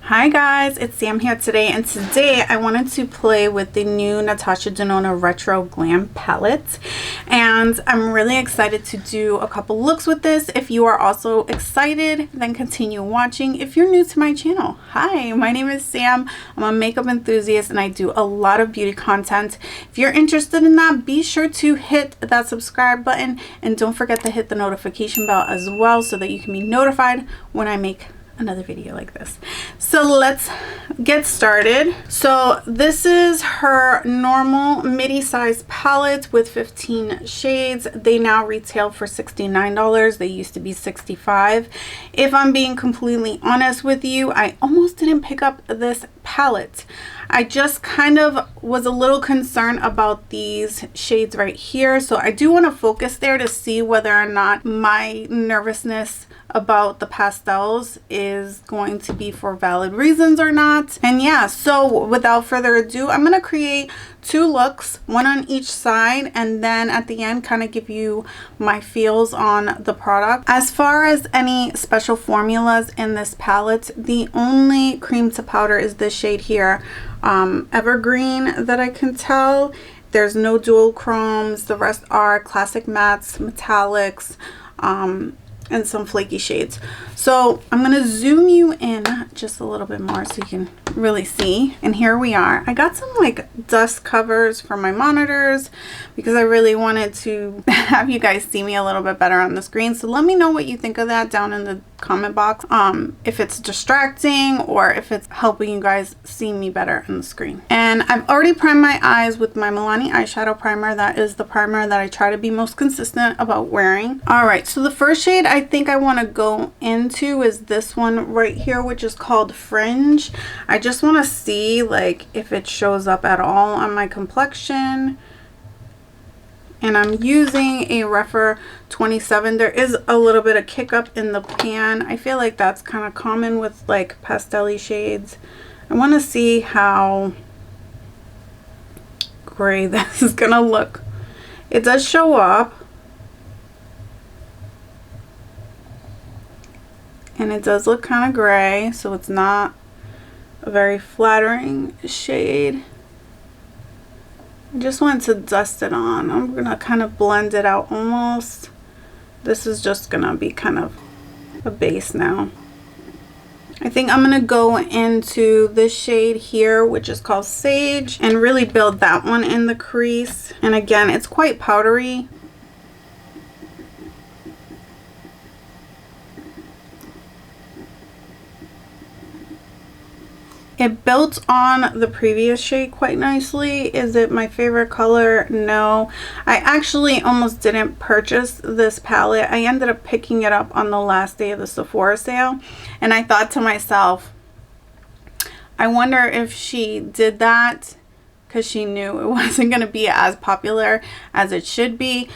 Hi guys, it's Sam here today, and today I wanted to play with the new Natasha Denona Retro Glam palette, and I'm really excited to do a couple looks with this. If you are also excited, then continue watching. If you're new to my channel, hi, my name is Sam. I'm a makeup enthusiast and I do a lot of beauty content. If you're interested in that, be sure to hit that subscribe button and don't forget to hit the notification bell as well so that you can be notified when I make another video like this. So let's get started. So this is her normal midi size palette with 15 shades. They now retail for $69. They used to be $65. If I'm being completely honest with you, I almost didn't pick up this palette. I just kind of was a little concerned about these shades right here, so I do want to focus there to see whether or not my nervousness about the pastels is going to be for valid reasons or not. And yeah, so without further ado, I'm going to create two looks, one on each side, and then at the end kind of give you my feels on the product. As far as any special formulas in this palette, the only cream to powder is this shade here, Evergreen, that I can tell. There's no dual chromes. The rest are classic mattes, metallics, and some flaky shades. So I'm going to zoom you in just a little bit more so you can really see. And here we are. I got some like dust covers for my monitors because I really wanted to have you guys see me a little bit better on the screen. So let me know what you think of that down in the comment box. If it's distracting or if it's helping you guys see me better on the screen. And I've already primed my eyes with my Milani eyeshadow primer. That is the primer that I try to be most consistent about wearing. Alright, so the first shade I think I want to go into is this one right here, which is called Fringe. I just want to see like if it shows up at all on my complexion. And I'm using a Refer 27. There is a little bit of kick up in the pan. I feel like that's kind of common with like pastel-y shades. I want to see how gray this is gonna look. It does show up, and it does look kind of gray, so it's not a very flattering shade. I just want to dust it on. I'm gonna kind of blend it out almost. This is just gonna be kind of a base now. I think I'm gonna go into this shade here, which is called Sage, and really build that one in the crease. And again, it's quite powdery. It built on the previous shade quite nicely. Is it my favorite color? No. I actually almost didn't purchase this palette. I ended up picking it up on the last day of the Sephora sale. And I thought to myself, I wonder if she did that because she knew it wasn't going to be as popular as it should be.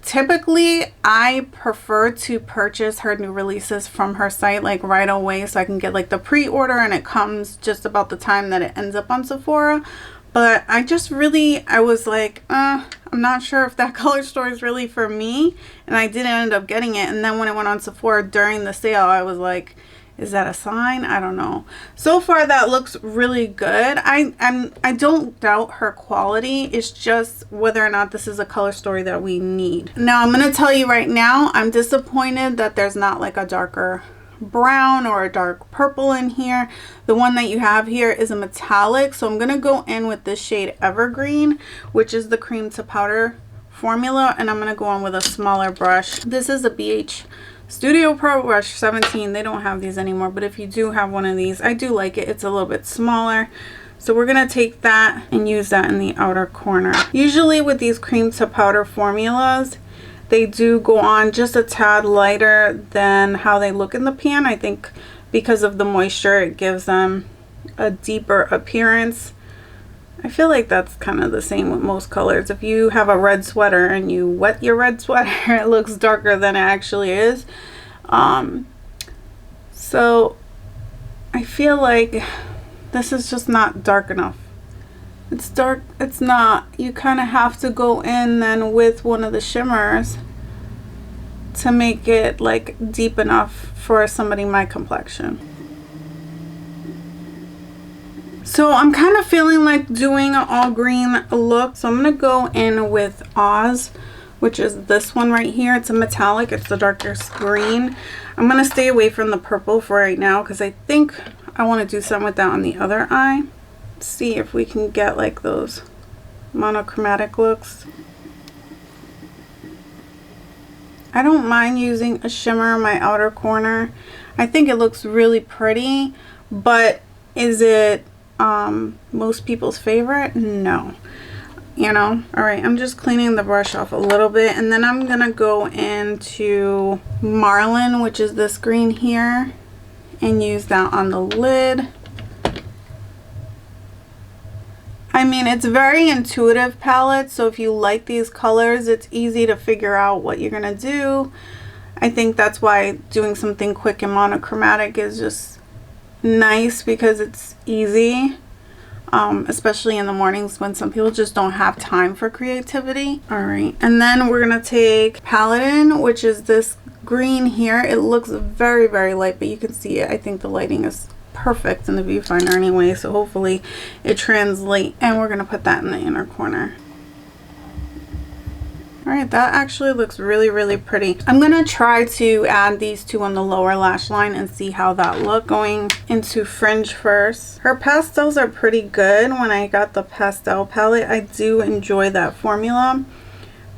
Typically, I prefer to purchase her new releases from her site like right away so I can get like the pre-order and it comes just about the time that it ends up on Sephora. But I was like, I'm not sure if that color story is really for me, and I didn't end up getting it. And then when it went on Sephora during the sale, I was like, is that a sign? I don't know. So far that looks really good. I don't doubt her quality. It's just whether or not this is a color story that we need. Now I'm going to tell you right now, I'm disappointed that there's not like a darker brown or a dark purple in here. The one that you have here is a metallic. So I'm going to go in with this shade Evergreen, which is the cream to powder formula. And I'm going to go on with a smaller brush. This is a BH Studio Pro Brush 17. They don't have these anymore, but if you do have one of these, I do like it. It's a little bit smaller. So we're going to take that and use that in the outer corner. Usually with these cream to powder formulas, they do go on just a tad lighter than how they look in the pan. I think because of the moisture, it gives them a deeper appearance. I feel like that's kind of the same with most colors. If you have a red sweater and you wet your red sweater, it looks darker than it actually is. So I feel like this is just not dark enough. It's dark. It's not. You kind of have to go in then with one of the shimmers to make it like deep enough for somebody my complexion. So I'm kind of feeling like doing an all green look. So I'm going to go in with Oz, which is this one right here. It's a metallic. It's the darkest green. I'm going to stay away from the purple for right now because I think I want to do something with that on the other eye. Let's see if we can get like those monochromatic looks. I don't mind using a shimmer in my outer corner. I think it looks really pretty, but is it most people's favorite? No. You know? Alright, I'm just cleaning the brush off a little bit, and then I'm gonna go into Marlin, which is this green here, and use that on the lid. I mean, it's very intuitive palette, so if you like these colors, it's easy to figure out what you're gonna do. I think that's why doing something quick and monochromatic is just nice, because it's easy, especially in the mornings when some people just don't have time for creativity. All right, and then we're gonna take Paladin, which is this green here. It looks very, very light, but you can see it. I think the lighting is perfect in the viewfinder anyway, so hopefully it translates, and we're gonna put that in the inner corner. All right, that actually looks really, really pretty. I'm gonna try to add these two on the lower lash line and see how that looks. Going into Fringe first. Her pastels are pretty good. When I got the pastel palette, I do enjoy that formula,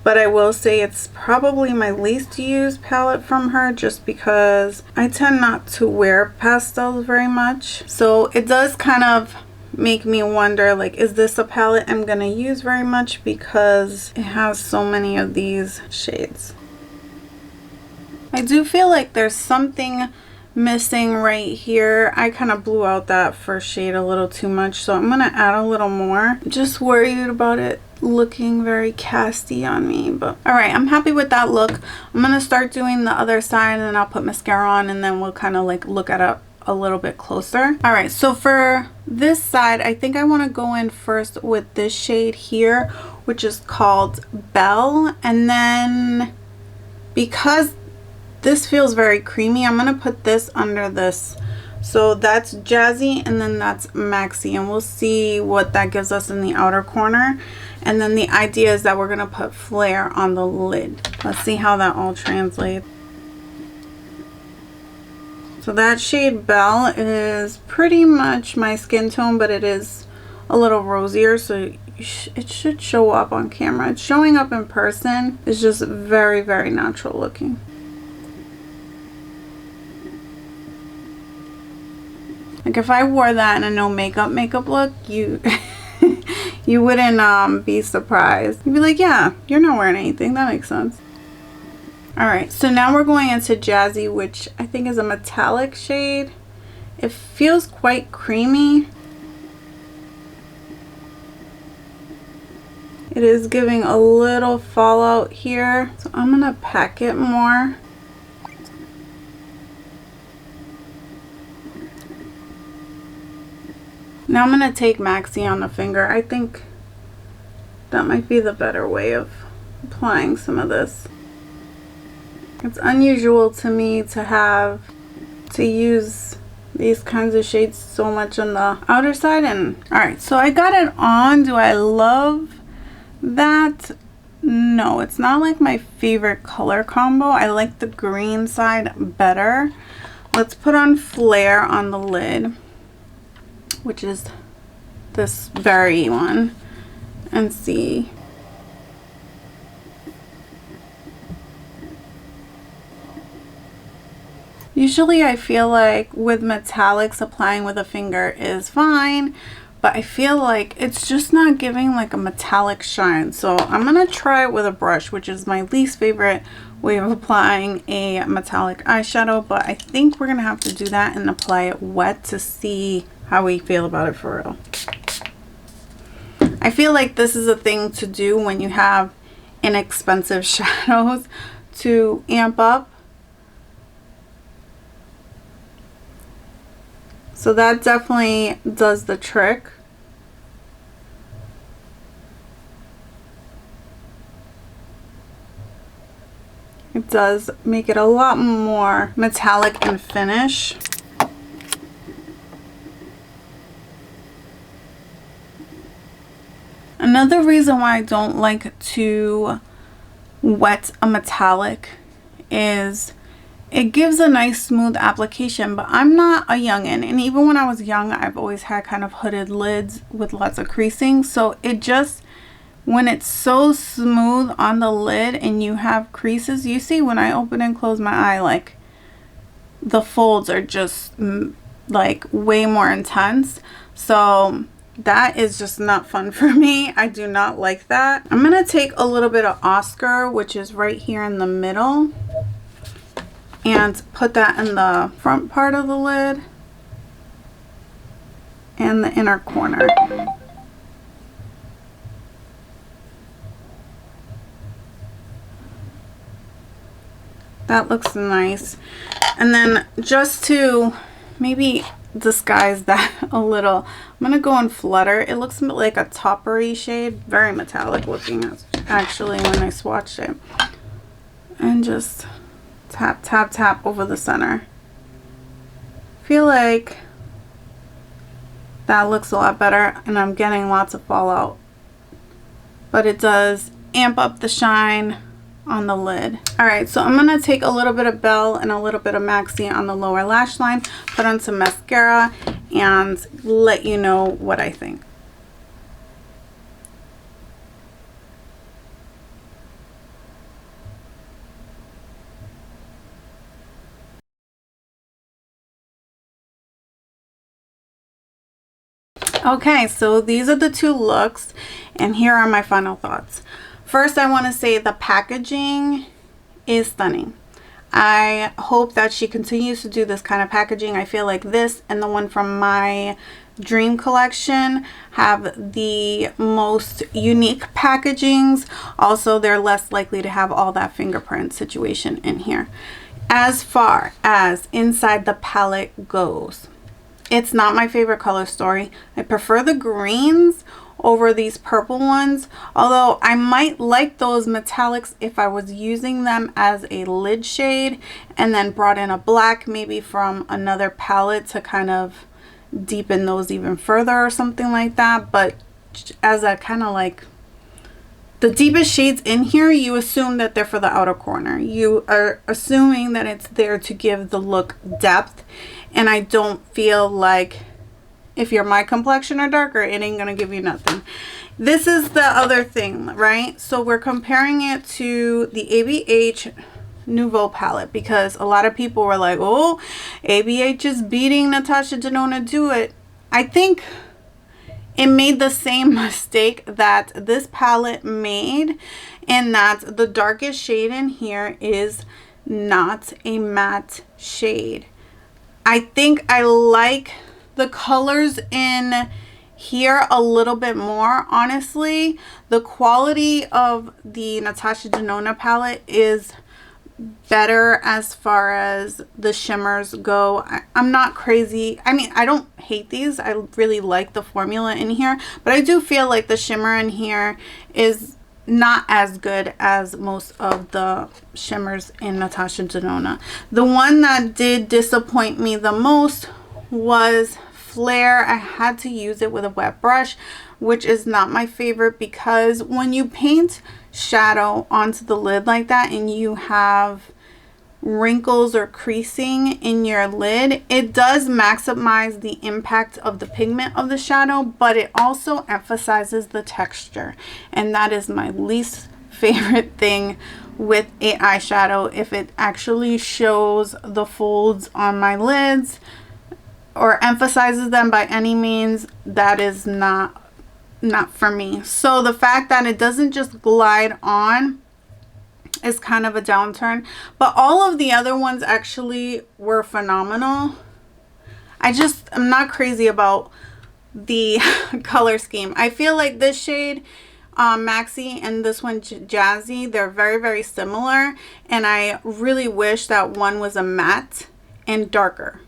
but I will say it's probably my least used palette from her, just because I tend not to wear pastels very much. So it does kind of make me wonder, like, is this a palette I'm gonna use very much, because it has so many of these shades. I do feel like there's something missing right here. I kind of blew out that first shade a little too much, so I'm gonna add a little more. Just worried about it looking very casty on me, but all right, I'm happy with that look. I'm gonna start doing the other side, and then I'll put mascara on, and then we'll kind of like look at it a little bit closer. All right, so for this side, I think I want to go in first with this shade here, which is called Belle, and then because this feels very creamy, I'm gonna put this under this. So that's Jazzy, and then that's Maxi, and we'll see what that gives us in the outer corner. And then the idea is that we're gonna put Flare on the lid. Let's see how that all translates. So that shade Belle is pretty much my skin tone, but it is a little rosier, so it should show up on camera. It's showing up in person. It's just very, very natural looking. Like if I wore that in a no makeup look, you you wouldn't be surprised. You'd be like, yeah, you're not wearing anything. That makes sense. All right, so now we're going into Jazzy, which I think is a metallic shade. It feels quite creamy. It is giving a little fallout here, so I'm gonna pack it more. Now I'm gonna take Maxi on the finger. I think that might be the better way of applying some of this. It's unusual to me to use these kinds of shades so much on the outer side. And all right, so I got it on. Do I love that? No, it's not like my favorite color combo. I like the green side better. Let's put on Flare on the lid, which is this berry one, and see. Usually I feel like with metallics, applying with a finger is fine, but I feel like it's just not giving like a metallic shine. So I'm gonna try it with a brush, which is my least favorite way of applying a metallic eyeshadow, but I think we're gonna have to do that and apply it wet to see how we feel about it for real. I feel like this is a thing to do when you have inexpensive shadows to amp up. So that definitely does the trick. It does make it a lot more metallic and finish. Another reason why I don't like to wet a metallic is it gives a nice smooth application, but I'm not a youngin', and even when I was young I've always had kind of hooded lids with lots of creasing, so it just, when it's so smooth on the lid and you have creases, you see when I open and close my eye, like the folds are just like way more intense. So that is just not fun for me. I do not like that. I'm gonna take a little bit of Oscar, which is right here in the middle, and put that in the front part of the lid and the inner corner. That looks nice. And then just to maybe disguise that a little, I'm gonna go in Flutter. It looks like a toppery shade, very metallic looking actually when I swatched it. And just tap, tap, tap over the center. Feel like that looks a lot better, and I'm getting lots of fallout, but it does amp up the shine on the lid. All right, so I'm gonna take a little bit of Belle and a little bit of Maxi on the lower lash line, put on some mascara, and let you know what I think. Okay, so these are the two looks, and here are my final thoughts. First, I want to say the packaging is stunning. I hope that she continues to do this kind of packaging. I feel like this and the one from my Dream collection have the most unique packagings. Also, they're less likely to have all that fingerprint situation in here. As far as inside the palette goes, it's not my favorite color story. I prefer the greens over these purple ones, although I might like those metallics if I was using them as a lid shade and then brought in a black maybe from another palette to kind of deepen those even further or something like that. But as a kind of like the deepest shades in here, you assume that they're for the outer corner. You are assuming that it's there to give the look depth, and I don't feel like if you're my complexion or darker, it ain't gonna give you nothing. This is the other thing, right? So we're comparing it to the ABH Nouveau palette because a lot of people were like, oh, ABH is beating Natasha Denona, do it. I think it made the same mistake that this palette made, in that the darkest shade in here is not a matte shade. I think I like the colors in here a little bit more, honestly. The quality of the Natasha Denona palette is better as far as the shimmers go. I'm not crazy. I mean, I don't hate these. I really like the formula in here, but I do feel like the shimmer in here is not as good as most of the shimmers in Natasha Denona. The one that did disappoint me the most was Flare. I had to use it with a wet brush, which is not my favorite, because when you paint shadow onto the lid like that and you have wrinkles or creasing in your lid, it does maximize the impact of the pigment of the shadow, but it also emphasizes the texture, and that is my least favorite thing with a eyeshadow. If it actually shows the folds on my lids or emphasizes them by any means, that is not for me. So the fact that it doesn't just glide on is kind of a downturn, but all of the other ones actually were phenomenal. I'm not crazy about the color scheme. I feel like this shade Maxi and this one Jazzy, they're very, very similar, and I really wish that one was a matte and darker.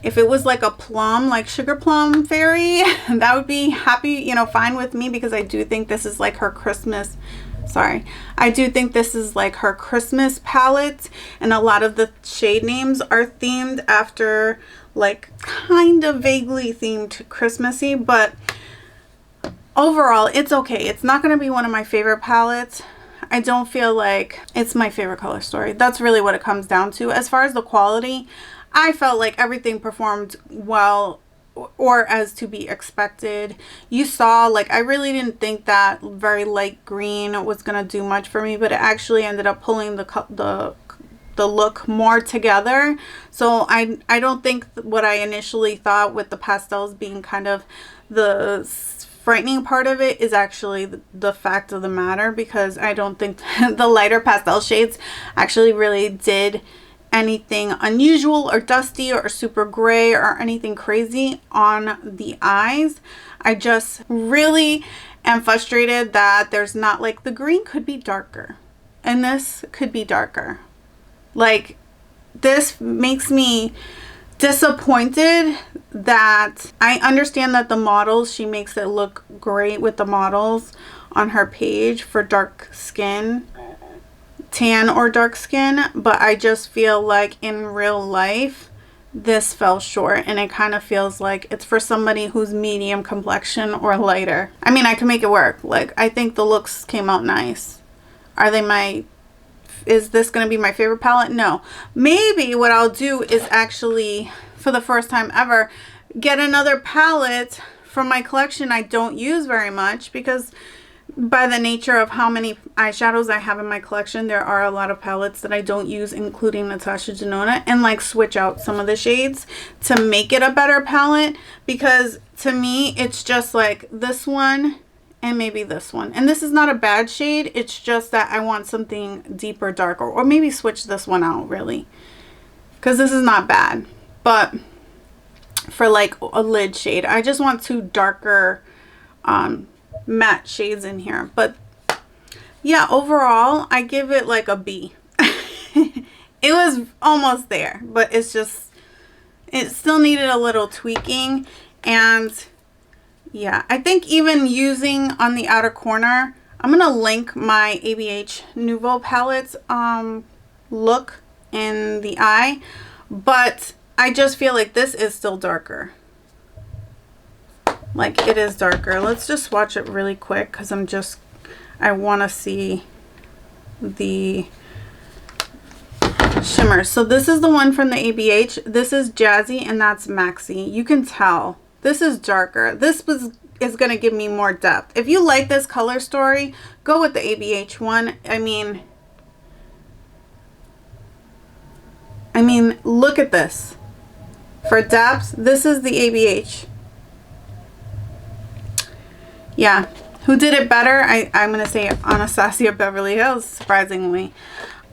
If it was like a plum, like Sugar Plum Fairy, that would be happy, you know, fine with me, because I do think this is like her Christmas, I do think this is like her Christmas palette, and a lot of the shade names are themed after, like, kind of vaguely themed Christmassy. But overall, it's okay. It's not going to be one of my favorite palettes. I don't feel like it's my favorite color story. That's really what it comes down to. As far as the quality, I felt like everything performed well, or as to be expected. You saw, like, I really didn't think that very light green was gonna do much for me, but it actually ended up pulling the look more together. So I don't think what I initially thought with the pastels being kind of the frightening part of it is actually the fact of the matter, because I don't think the lighter pastel shades actually really did anything unusual or dusty or super gray or anything crazy on the eyes. I just really am frustrated that there's not, like, the green could be darker and this could be darker. Like, this makes me disappointed. That I understand that the models, she makes it look great with the models on her page for dark skin, tan or dark skin, but I just feel like in real life this fell short, and it kind of feels like it's for somebody who's medium complexion or lighter. I mean, I can make it work. Like, I think the looks came out nice. Are they my, is this going to be my favorite palette? No. Maybe what I'll do is actually, for the first time ever, get another palette from my collection I don't use very much, because by the nature of how many eyeshadows I have in my collection, there are a lot of palettes that I don't use, including Natasha Denona, and like switch out some of the shades to make it a better palette, because to me it's just like this one and maybe this one, and this is not a bad shade, it's just that I want something deeper, darker, or maybe switch this one out really, because this is not bad. But for like a lid shade, I just want two darker matte shades in here. But yeah, overall I give it like a B. It was almost there, but it's just, it still needed a little tweaking. And yeah, I think even using on the outer corner, I'm gonna link my ABH Nouveau palettes look in the eye, but I just feel like this is still darker. Like, it is darker. Let's just swatch it really quick, because I want to see the shimmer. So this is the one from the ABH. This is Jazzy, and that's Maxi. You can tell this is darker. This is going to give me more depth. If you like this color story, go with the ABH one. I mean, look at this. For depth, this is the ABH. Yeah, who did it better? I'm going to say Anastasia Beverly Hills, surprisingly.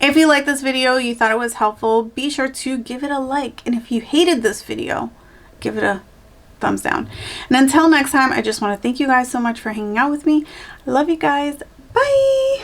If you liked this video, you thought it was helpful, be sure to give it a like. And if you hated this video, give it a thumbs down. And until next time, I just want to thank you guys so much for hanging out with me. I love you guys. Bye!